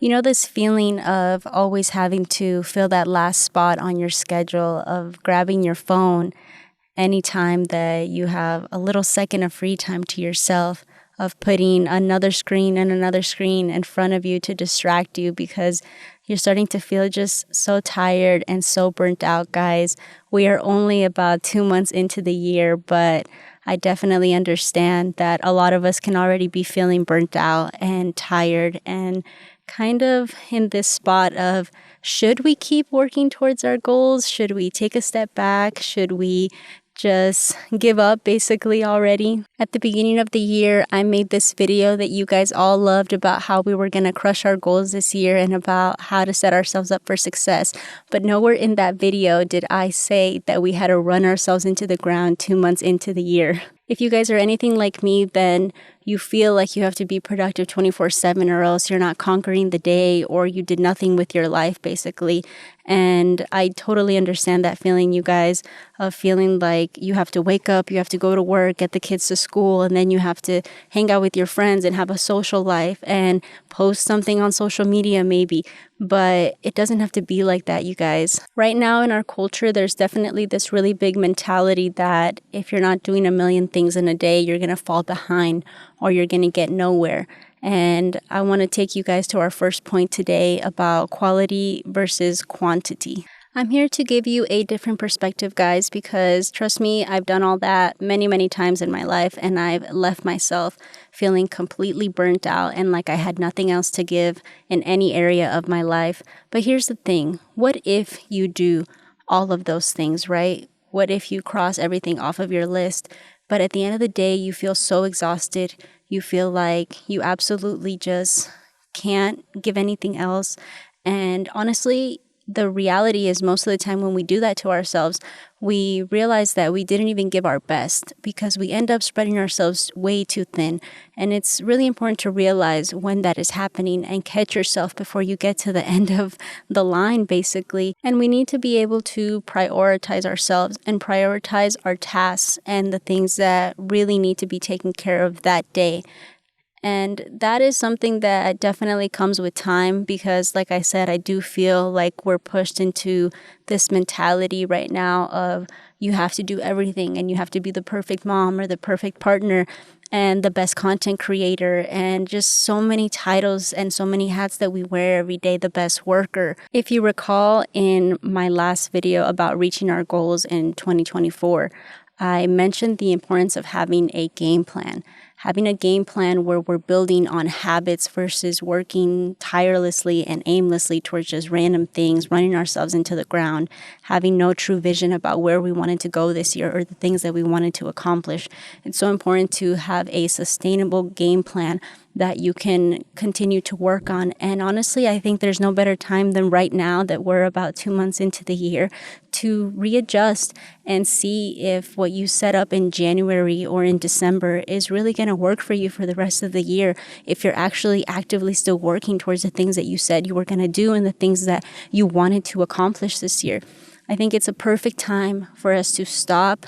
You know, this feeling of always having to fill that last spot on your schedule, of grabbing your phone anytime that you have a little second of free time to yourself, of putting another screen and another screen in front of you to distract you because you're starting to feel just so tired and so burnt out, guys. We are only about 2 months into the year, but I definitely understand that a lot of us can already be feeling burnt out and tired and kind of in this spot of, should we keep working towards our goals? Should we take a step back? Should we just give up basically already? At the beginning of the year, I made this video that you guys all loved about how we were going to crush our goals this year and about how to set ourselves up for success. But nowhere in that video did I say that we had to run ourselves into the ground 2 months into the year. If you guys are anything like me, then you feel like you have to be productive 24/7 or else you're not conquering the day or you did nothing with your life, basically. And I totally understand that feeling, you guys, of feeling like you have to wake up, you have to go to work, get the kids to school, and then you have to hang out with your friends and have a social life and post something on social media maybe. But it doesn't have to be like that, you guys. Right now in our culture, there's definitely this really big mentality that if you're not doing a million things in a day, you're going to fall behind or you're going to get nowhere. And I want to take you guys to our first point today about quality versus quantity. I'm here to give you a different perspective, guys, because trust me, I've done all that many, many times in my life, and I've left myself feeling completely burnt out and like I had nothing else to give in any area of my life. But here's the thing. What if you do all of those things, right? What if you cross everything off of your list, but at the end of the day, you feel so exhausted, you feel like you absolutely just can't give anything else. And honestly, the reality is most of the time when we do that to ourselves, we realize that we didn't even give our best because we end up spreading ourselves way too thin. And it's really important to realize when that is happening and catch yourself before you get to the end of the line, basically. And we need to be able to prioritize ourselves and prioritize our tasks and the things that really need to be taken care of that day. And that is something that definitely comes with time because, like I said, I do feel like we're pushed into this mentality right now of you have to do everything and you have to be the perfect mom or the perfect partner and the best content creator and just so many titles and so many hats that we wear every day, the best worker. If you recall in my last video about reaching our goals in 2024, I mentioned the importance of having a game plan. Having a game plan where we're building on habits versus working tirelessly and aimlessly towards just random things, running ourselves into the ground, having no true vision about where we wanted to go this year or the things that we wanted to accomplish. It's so important to have a sustainable game plan that you can continue to work on. And honestly, I think there's no better time than right now that we're about 2 months into the year to readjust and see if what you set up in January or in December is really going to work for you for the rest of the year. If you're actually actively still working towards the things that you said you were going to do and the things that you wanted to accomplish this year. I think it's a perfect time for us to stop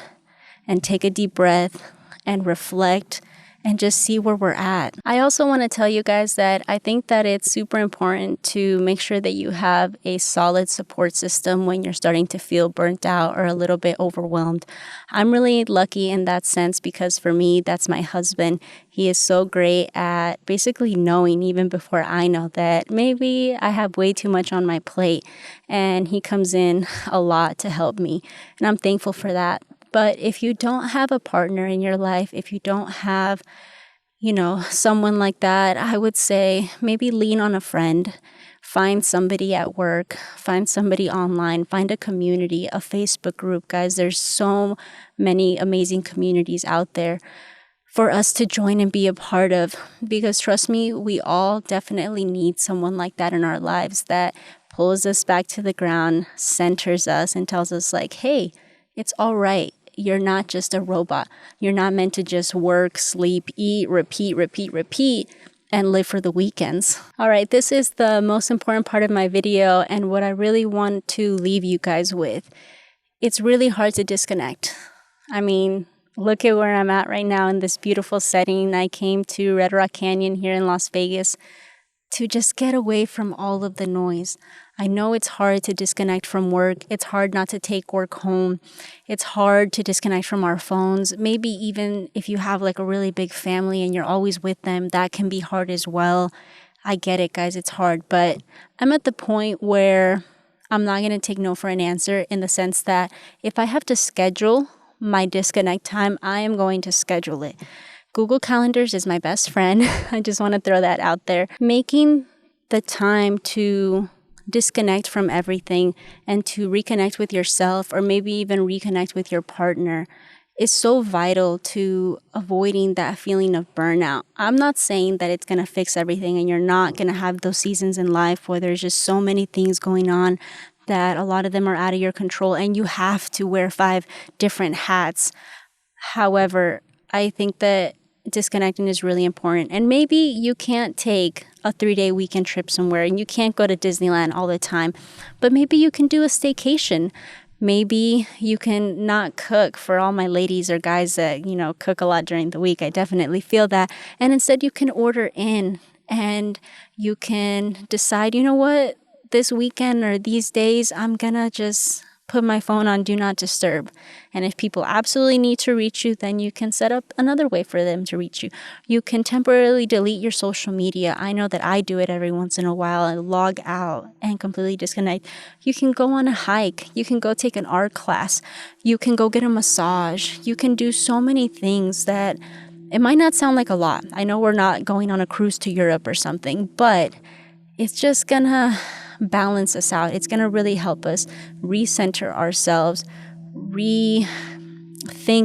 and take a deep breath and reflect and just see where we're at. I also want to tell you guys that I think that it's super important to make sure that you have a solid support system when you're starting to feel burnt out or a little bit overwhelmed. I'm really lucky in that sense because for me, that's my husband. He is so great at basically knowing even before I know that maybe I have way too much on my plate, and he comes in a lot to help me, and I'm thankful for that. But if you don't have a partner in your life, if you don't have, someone like that, I would say maybe lean on a friend. Find somebody at work, find somebody online, find a community, a Facebook group. Guys, there's so many amazing communities out there for us to join and be a part of. Because trust me, we all definitely need someone like that in our lives that pulls us back to the ground, centers us, and tells us like, hey, it's all right. You're not just a robot. You're not meant to just work, sleep, eat, repeat, and live for the weekends. All right, this is the most important part of my video and what I really want to leave you guys with. It's really hard to disconnect. I mean, look at where I'm at right now in this beautiful setting. I came to Red Rock Canyon here in Las Vegas to just get away from all of the noise. I know it's hard to disconnect from work. It's hard not to take work home. It's hard to disconnect from our phones. Maybe even if you have like a really big family and you're always with them, that can be hard as well. I get it, guys. It's hard. But I'm at the point where I'm not going to take no for an answer, in the sense that if I have to schedule my disconnect time, I am going to schedule it. Google Calendars is my best friend. I just want to throw that out there. Making the time to disconnect from everything and to reconnect with yourself, or maybe even reconnect with your partner, is so vital to avoiding that feeling of burnout. I'm not saying that it's going to fix everything and you're not going to have those seasons in life where there's just so many things going on that a lot of them are out of your control and you have to wear 5 different hats. However, I think that disconnecting is really important. And maybe you can't take a 3-day weekend trip somewhere and you can't go to Disneyland all the time, but maybe you can do a staycation. Maybe you can not cook, for all my ladies or guys that, cook a lot during the week. I definitely feel that. And instead you can order in and you can decide, you know what, this weekend or these days, I'm going to just put my phone on do not disturb. And if people absolutely need to reach you, then you can set up another way for them to reach you. You can temporarily delete your social media. I know that I do it every once in a while and log out and completely disconnect. You can go on a hike. You can go take an art class. You can go get a massage. You can do so many things that it might not sound like a lot. I know we're not going on a cruise to Europe or something, but it's just gonna balance us out. It's gonna really help us recenter ourselves, rethink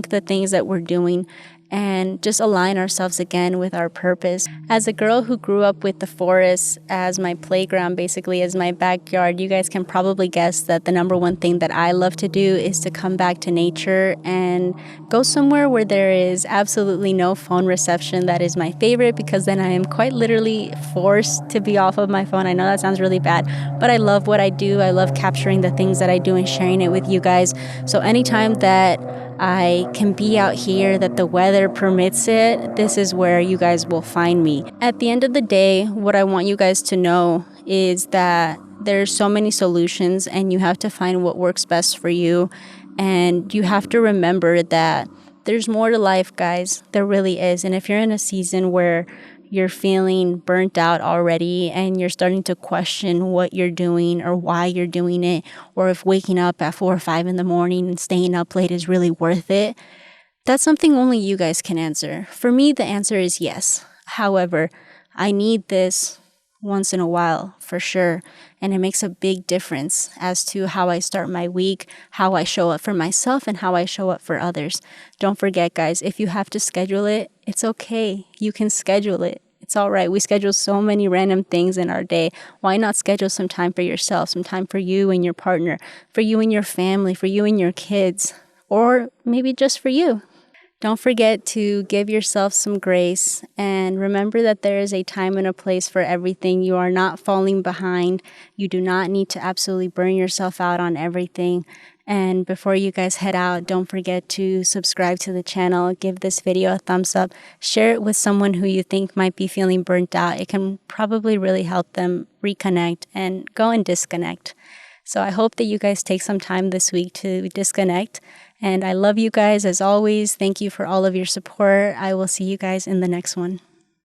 the things that we're doing, and just align ourselves again with our purpose. As a girl who grew up with the forest as my playground, basically as my backyard, you guys can probably guess that the number one thing that I love to do is to come back to nature and go somewhere where there is absolutely no phone reception. That is my favorite, because then I am quite literally forced to be off of my phone. I know that sounds really bad, but I love what I do. I love capturing the things that I do and sharing it with you guys. So anytime that I can be out here, that the weather permits it, this is where you guys will find me. At the end of the day, what I want you guys to know is that there's so many solutions and you have to find what works best for you. And you have to remember that there's more to life, guys. There really is. And if you're in a season where you're feeling burnt out already and you're starting to question what you're doing or why you're doing it, or if waking up at 4 or 5 in the morning and staying up late is really worth it, that's something only you guys can answer. For me, the answer is yes. However, I need this once in a while for sure. And it makes a big difference as to how I start my week, how I show up for myself, and how I show up for others. Don't forget, guys, if you have to schedule it, it's okay. You can schedule it. It's all right. We schedule so many random things in our day. Why not schedule some time for yourself, some time for you and your partner, for you and your family, for you and your kids, or maybe just for you? Don't forget to give yourself some grace and remember that there is a time and a place for everything. You are not falling behind. You do not need to absolutely burn yourself out on everything. And before you guys head out, don't forget to subscribe to the channel, give this video a thumbs up, share it with someone who you think might be feeling burnt out. It can probably really help them reconnect and go and disconnect. So I hope that you guys take some time this week to disconnect. And I love you guys as always. Thank you for all of your support. I will see you guys in the next one.